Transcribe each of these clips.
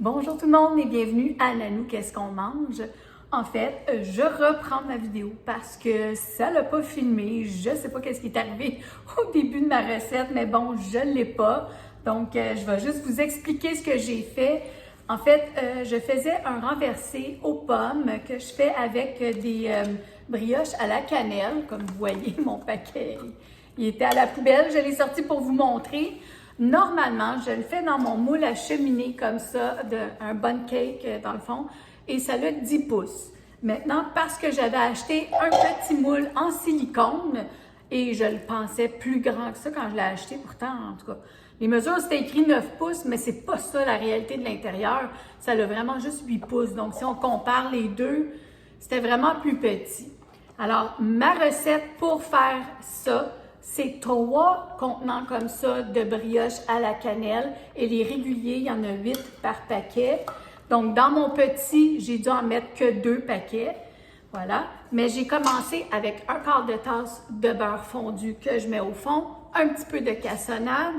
Bonjour tout le monde et bienvenue à Nanou Qu'est-ce qu'on mange? En fait, je reprends ma vidéo parce que ça l'a pas filmé. Je sais pas qu'est-ce qui est arrivé au début de ma recette, mais bon, je l'ai pas. Donc, je vais juste vous expliquer ce que j'ai fait. En fait, je faisais un renversé aux pommes que je fais avec des brioches à la cannelle. Comme vous voyez, mon paquet, il était à la poubelle. Je l'ai sorti pour vous montrer. Normalement, je le fais dans mon moule à cheminée comme ça, un bun cake dans le fond, et ça a 10 pouces. Maintenant, parce que j'avais acheté un petit moule en silicone, et je le pensais plus grand que ça quand je l'ai acheté, pourtant, en tout cas, les mesures, c'était écrit 9 pouces, mais c'est pas ça la réalité de l'intérieur. Ça a vraiment juste 8 pouces. Donc, si on compare les deux, c'était vraiment plus petit. Alors, ma recette pour faire ça, c'est 3 contenants comme ça de brioche à la cannelle et les réguliers, il y en a 8 par paquet. Donc, dans mon petit, j'ai dû en mettre que 2 paquets. Voilà. Mais j'ai commencé avec un quart de tasse de beurre fondu que je mets au fond, un petit peu de cassonade.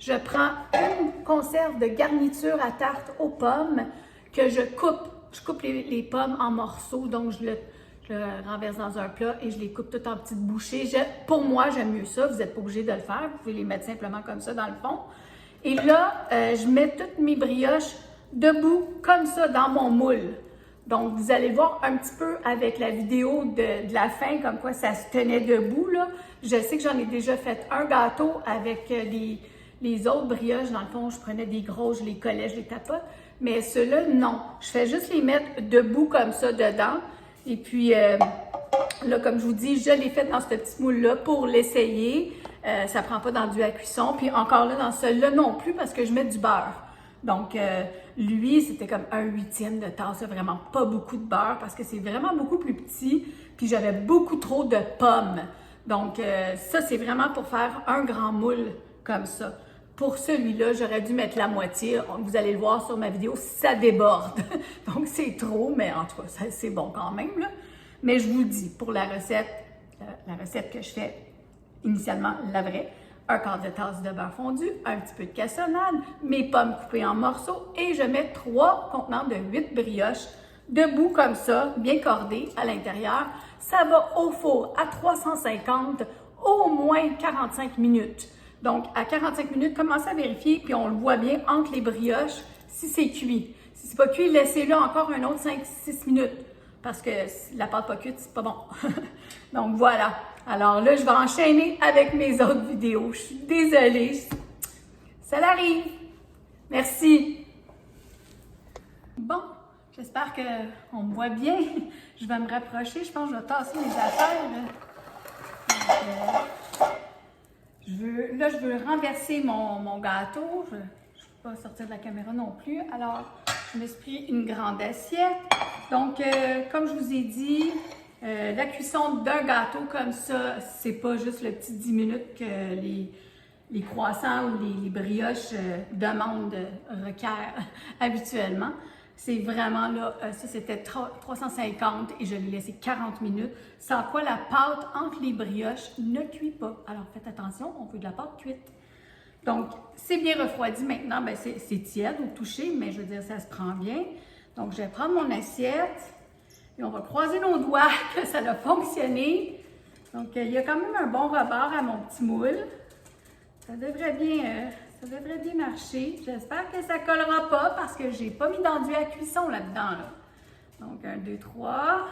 Je prends une conserve de garniture à tarte aux pommes que je coupe. Je coupe les pommes en morceaux, donc je le renverse dans un plat et je les coupe toutes en petites bouchées. Pour moi, j'aime mieux ça. Vous n'êtes pas obligé de le faire. Vous pouvez les mettre simplement comme ça dans le fond. Et là, je mets toutes mes brioches debout comme ça dans mon moule. Donc, vous allez voir un petit peu avec la vidéo de la fin, comme quoi ça se tenait debout, là. Je sais que j'en ai déjà fait un gâteau avec les autres brioches. Dans le fond, je prenais des grosses, je les collais, je les tapote. Mais ceux-là, non. Je fais juste les mettre debout comme ça dedans. Et puis, là, comme je vous dis, je l'ai fait dans ce petit moule-là pour l'essayer. Ça ne prend pas d'enduit à cuisson. Puis encore là, dans celui-là non plus, parce que je mets du beurre. Donc, lui, c'était comme 1/8 de tasse. Vraiment pas beaucoup de beurre parce que c'est vraiment beaucoup plus petit. Puis, j'avais beaucoup trop de pommes. Donc, ça, c'est vraiment pour faire un grand moule comme ça. Pour celui-là, j'aurais dû mettre la moitié. Vous allez le voir sur ma vidéo, ça déborde. Donc, c'est trop, mais en tout cas, c'est bon quand même, là. Mais je vous dis, pour la recette que je fais initialement, la vraie, un quart de tasse de beurre fondu, un petit peu de cassonade, mes pommes coupées en morceaux et je mets 3 contenants de 8 brioches debout comme ça, bien cordées à l'intérieur. Ça va au four à 350, au moins 45 minutes. Donc, à 45 minutes, commencez à vérifier, puis on le voit bien entre les brioches si c'est cuit. Si c'est pas cuit, laissez-le encore un autre 5-6 minutes, parce que la pâte pas cuite, c'est pas bon. Donc, voilà. Alors là, je vais enchaîner avec mes autres vidéos. Je suis désolée. Ça l'arrive. Merci. Bon, j'espère qu'on me voit bien. Je vais me rapprocher. Je pense que je vais tasser mes affaires. Je veux renverser mon gâteau. Je ne vais pas sortir de la caméra non plus. Alors, je me suis pris une grande assiette. Donc, comme je vous ai dit, la cuisson d'un gâteau comme ça, c'est pas juste le petit 10 minutes que les croissants ou les brioches requièrent habituellement. C'est vraiment là, ça c'était 350 et je l'ai laissé 40 minutes, sans quoi la pâte entre les brioches ne cuit pas. Alors faites attention, on veut de la pâte cuite. Donc, c'est bien refroidi maintenant, ben c'est tiède au toucher, mais je veux dire, ça se prend bien. Donc, je vais prendre mon assiette et on va croiser nos doigts que ça a fonctionné. Donc, il y a quand même un bon rebord à mon petit moule. Ça devrait bien marcher. J'espère que ça ne collera pas parce que j'ai pas mis d'enduit à cuisson là-dedans. Là. Donc, 1, 2, 3.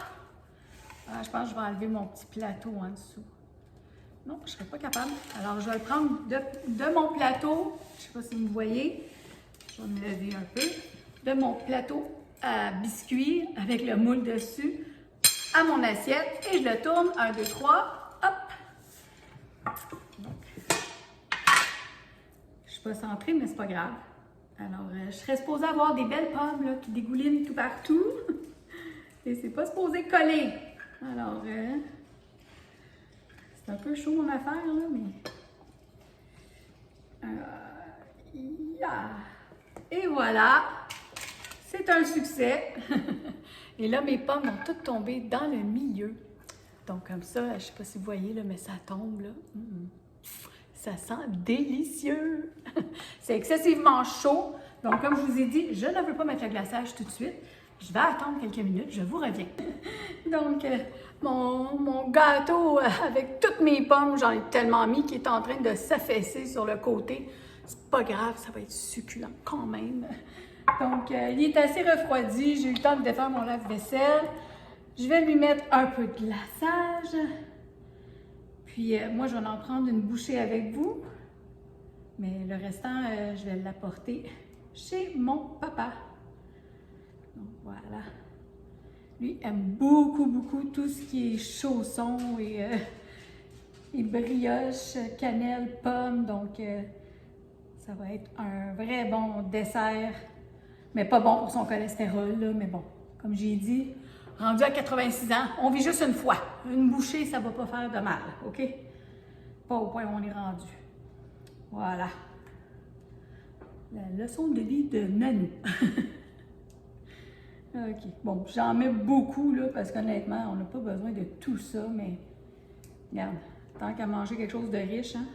Ah, je pense que je vais enlever mon petit plateau en dessous. Non, je ne serais pas capable. Alors, je vais le prendre de mon plateau. Je ne sais pas si vous voyez. Je vais me lever un peu. De mon plateau à biscuits avec le moule dessus à mon assiette. Et je le tourne. 1, 2, 3. Hop! Donc, je ne suis pas centrée, mais c'est pas grave. Alors, je serais supposée avoir des belles pommes là, qui dégoulinent tout partout. Et c'est pas supposé coller. Alors, c'est un peu chaud mon affaire, là, mais... yeah. Et voilà! C'est un succès! Et là, mes pommes ont toutes tombé dans le milieu. Donc, comme ça, je ne sais pas si vous voyez, là, mais ça tombe, là. Ça sent délicieux! C'est excessivement chaud. Donc, comme je vous ai dit, je ne veux pas mettre le glaçage tout de suite. Je vais attendre quelques minutes, je vous reviens. Donc, mon gâteau avec toutes mes pommes, j'en ai tellement mis qu'il est en train de s'affaisser sur le côté. C'est pas grave, ça va être succulent quand même. Donc, il est assez refroidi. J'ai eu le temps de défaire mon lave-vaisselle. Je vais lui mettre un peu de glaçage. Puis, moi, je vais en prendre une bouchée avec vous. Mais le restant, je vais l'apporter chez mon papa. Donc, voilà. Lui aime beaucoup, beaucoup tout ce qui est chaussons et brioches, cannelle, pommes. Donc, ça va être un vrai bon dessert. Mais pas bon pour son cholestérol, là. Mais bon, comme j'ai dit, rendu à 86 ans, on vit juste une fois. Une bouchée, ça ne va pas faire de mal, OK? Pas au point où on est rendu. Voilà. La leçon de vie de Nanou. OK. Bon, j'en mets beaucoup, là, parce qu'honnêtement, on n'a pas besoin de tout ça, mais regarde, tant qu'à manger quelque chose de riche, hein,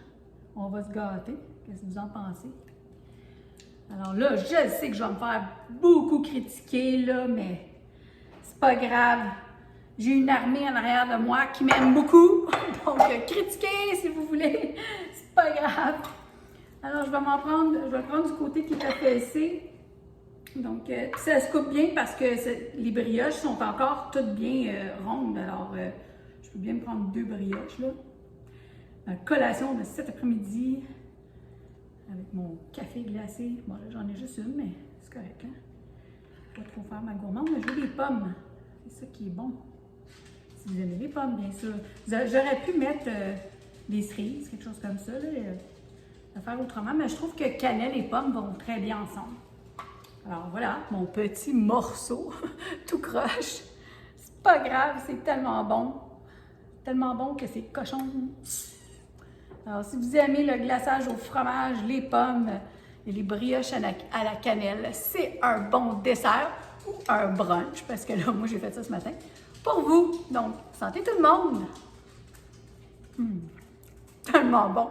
on va se gâter. Qu'est-ce que vous en pensez? Alors là, je sais que je vais me faire beaucoup critiquer, là, mais c'est pas grave. J'ai une armée en arrière de moi qui m'aime beaucoup. Donc, critiquez si vous voulez. C'est pas grave. Alors, je vais prendre du côté qui est affaissé. Donc, ça se coupe bien parce que les brioches sont encore toutes bien rondes. Alors, je peux bien me prendre 2 brioches, là. Collation de cet après-midi. Avec mon café glacé. Bon, là, j'en ai juste une, mais c'est correct, hein? Pas trop faire ma gourmande, mais je veux des pommes. C'est ça qui est bon. Si vous aimez les pommes, bien sûr. J'aurais pu mettre des cerises, quelque chose comme ça, là, à faire autrement, mais je trouve que cannelle et pommes vont très bien ensemble. Alors voilà, mon petit morceau, tout croche. C'est pas grave, c'est tellement bon. Tellement bon que c'est cochon. Alors, si vous aimez le glaçage au fromage, les pommes et les brioches à la cannelle, c'est un bon dessert ou un brunch, parce que là, moi, j'ai fait ça ce matin, pour vous. Donc, santé tout le monde! Tellement bon!